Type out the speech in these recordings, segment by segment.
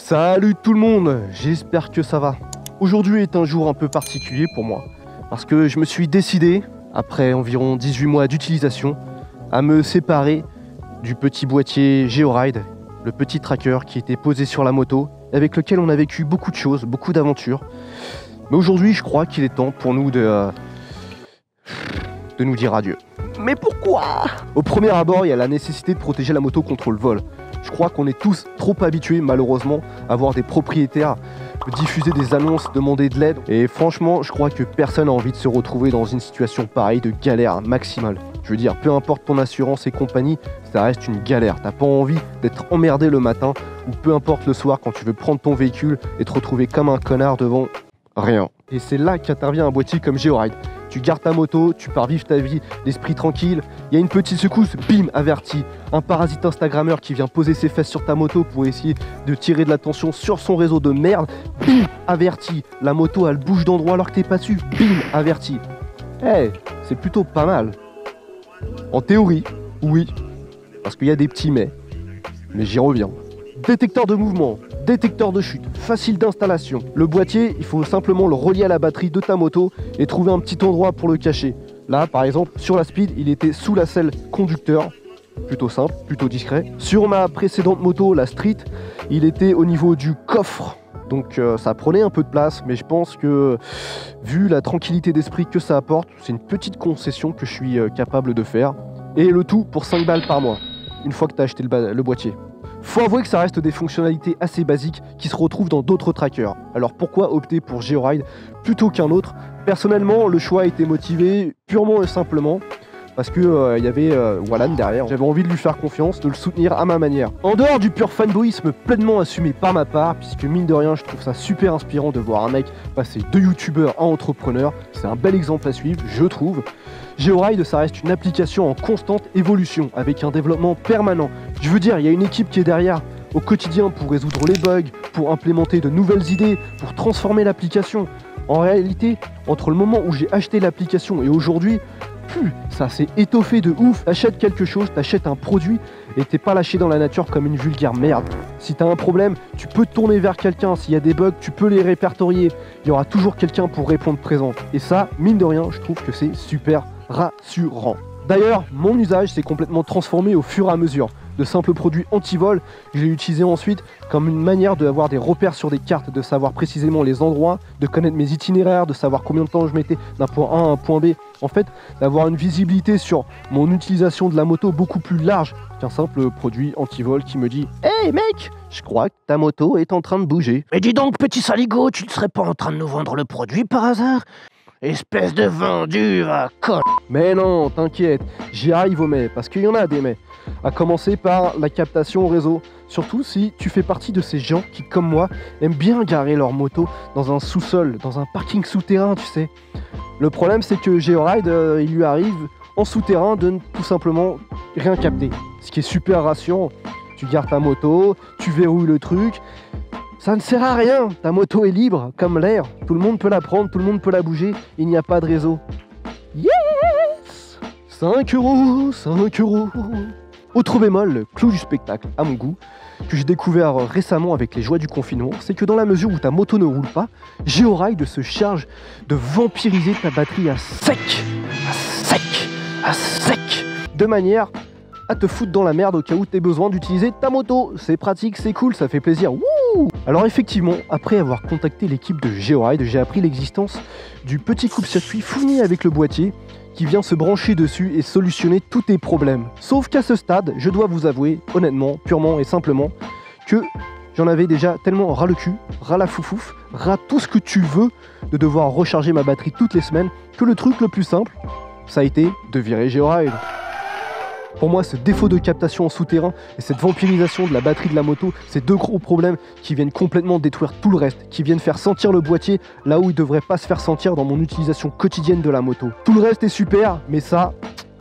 Salut tout le monde, j'espère que ça va. Aujourd'hui est un jour un peu particulier pour moi, parce que je me suis décidé, après environ 18 mois d'utilisation, à me séparer du petit boîtier Georide, le petit tracker qui était posé sur la moto, avec lequel on a vécu beaucoup de choses, beaucoup d'aventures. Mais aujourd'hui, je crois qu'il est temps pour nous de nous dire adieu. Mais pourquoi? Au premier abord, il y a la nécessité de protéger la moto contre le vol. Je crois qu'on est tous trop habitués, malheureusement, à voir des propriétaires diffuser des annonces, demander de l'aide. Et franchement, je crois que personne n'a envie de se retrouver dans une situation pareille de galère maximale. Je veux dire, peu importe ton assurance et compagnie, ça reste une galère. T'as pas envie d'être emmerdé le matin ou peu importe le soir quand tu veux prendre ton véhicule et te retrouver comme un connard devant rien. Et c'est là qu'intervient un boîtier comme Georide. Tu gardes ta moto, tu pars vivre ta vie, l'esprit tranquille, il y a une petite secousse, bim, averti. Un parasite Instagrammeur qui vient poser ses fesses sur ta moto pour essayer de tirer de l'attention sur son réseau de merde, bim, averti. La moto elle bouge d'endroit alors que t'es pas dessus, bim, averti. Eh, c'est plutôt pas mal. En théorie, oui, parce qu'il y a des petits mais j'y reviens. Détecteur de mouvement, détecteur de chute, facile d'installation. Le boîtier, il faut simplement le relier à la batterie de ta moto et trouver un petit endroit pour le cacher. Là, par exemple, sur la Speed, il était sous la selle conducteur. Plutôt simple, plutôt discret. Sur ma précédente moto, la Street, il était au niveau du coffre. Donc ça prenait un peu de place, mais je pense que vu la tranquillité d'esprit que ça apporte, c'est une petite concession que je suis capable de faire. Et le tout pour 5 balles par mois, une fois que tu as acheté le boîtier. Faut avouer que ça reste des fonctionnalités assez basiques qui se retrouvent dans d'autres trackers. Alors pourquoi opter pour Georide plutôt qu'un autre? Personnellement, le choix a été motivé purement et simplement parce que y avait Wallan derrière. J'avais envie de lui faire confiance, de le soutenir à ma manière. En dehors du pur fanboyisme pleinement assumé par ma part, puisque mine de rien, je trouve ça super inspirant de voir un mec passer de youtubeur à entrepreneur. C'est un bel exemple à suivre, je trouve. Georide, ça reste une application en constante évolution, avec un développement permanent. Je veux dire, il y a une équipe qui est derrière au quotidien pour résoudre les bugs, pour implémenter de nouvelles idées, pour transformer l'application. En réalité, entre le moment où j'ai acheté l'application et aujourd'hui, ça s'est étoffé de ouf. T'achètes quelque chose, t'achètes un produit et t'es pas lâché dans la nature comme une vulgaire merde. Si t'as un problème, tu peux te tourner vers quelqu'un. S'il y a des bugs, tu peux les répertorier. Il y aura toujours quelqu'un pour répondre présent. Et ça, mine de rien, je trouve que c'est super rassurant. D'ailleurs, mon usage s'est complètement transformé au fur et à mesure. De simples produits anti-vol, je l'ai utilisé ensuite comme une manière d'avoir des repères sur des cartes, de savoir précisément les endroits, de connaître mes itinéraires, de savoir combien de temps je mettais d'un point A à un point B. En fait, d'avoir une visibilité sur mon utilisation de la moto beaucoup plus large qu'un simple produit anti-vol qui me dit « Hey mec, je crois que ta moto est en train de bouger. » Mais dis donc, petit saligo, tu ne serais pas en train de nous vendre le produit par hasard? Espèce de vendu, va con. Mais non, t'inquiète, j'y arrive au mais, parce qu'il y en a des mais. À commencer par la captation au réseau. Surtout si tu fais partie de ces gens qui, comme moi, aiment bien garer leur moto dans un sous-sol, dans un parking souterrain, tu sais. Le problème, c'est que Georide, il lui arrive en souterrain de ne tout simplement rien capter. Ce qui est super rassurant. Tu gares ta moto, tu verrouilles le truc. Ça ne sert à rien, ta moto est libre, comme l'air. Tout le monde peut la prendre, tout le monde peut la bouger, il n'y a pas de réseau. Yes! 5 €, 5 €. Autre bémol, le clou du spectacle, à mon goût, que j'ai découvert récemment avec les joies du confinement, c'est que dans la mesure où ta moto ne roule pas, Georide se charge de vampiriser ta batterie à sec, de manière à te foutre dans la merde au cas où tu aies besoin d'utiliser ta moto. C'est pratique, c'est cool, ça fait plaisir. Wouh! Alors effectivement, après avoir contacté l'équipe de Georide, j'ai appris l'existence du petit coupe-circuit fourni avec le boîtier qui vient se brancher dessus et solutionner tous tes problèmes. Sauf qu'à ce stade, je dois vous avouer, honnêtement, purement et simplement, que j'en avais déjà tellement ras le cul, ras la foufouf, ras tout ce que tu veux de devoir recharger ma batterie toutes les semaines, que le truc le plus simple, ça a été de virer Georide. Pour moi, ce défaut de captation en souterrain et cette vampirisation de la batterie de la moto, c'est deux gros problèmes qui viennent complètement détruire tout le reste, qui viennent faire sentir le boîtier là où il ne devrait pas se faire sentir dans mon utilisation quotidienne de la moto. Tout le reste est super, mais ça,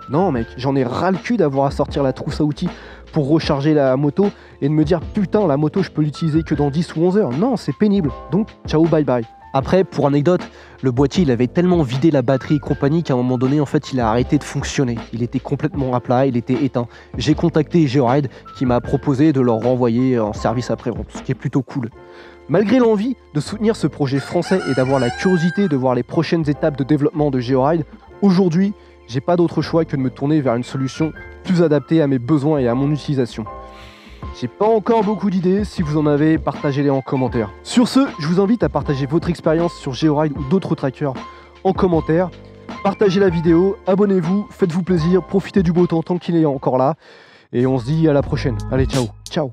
non mec, j'en ai ras le cul d'avoir à sortir la trousse à outils pour recharger la moto et de me dire putain, la moto je peux l'utiliser que dans 10 ou 11 heures. Non, c'est pénible, donc ciao bye bye. Après, pour anecdote, le boîtier il avait tellement vidé la batterie et compagnie qu'à un moment donné en fait il a arrêté de fonctionner. Il était complètement à plat, il était éteint. J'ai contacté Georide qui m'a proposé de leur renvoyer en service après-vente, ce qui est plutôt cool. Malgré l'envie de soutenir ce projet français et d'avoir la curiosité de voir les prochaines étapes de développement de Georide, aujourd'hui, j'ai pas d'autre choix que de me tourner vers une solution plus adaptée à mes besoins et à mon utilisation. J'ai pas encore beaucoup d'idées, si vous en avez, partagez-les en commentaire. Sur ce, je vous invite à partager votre expérience sur Georide ou d'autres trackers en commentaire. Partagez la vidéo, abonnez-vous, faites-vous plaisir, profitez du beau temps tant qu'il est encore là. Et on se dit à la prochaine. Allez, ciao, ciao.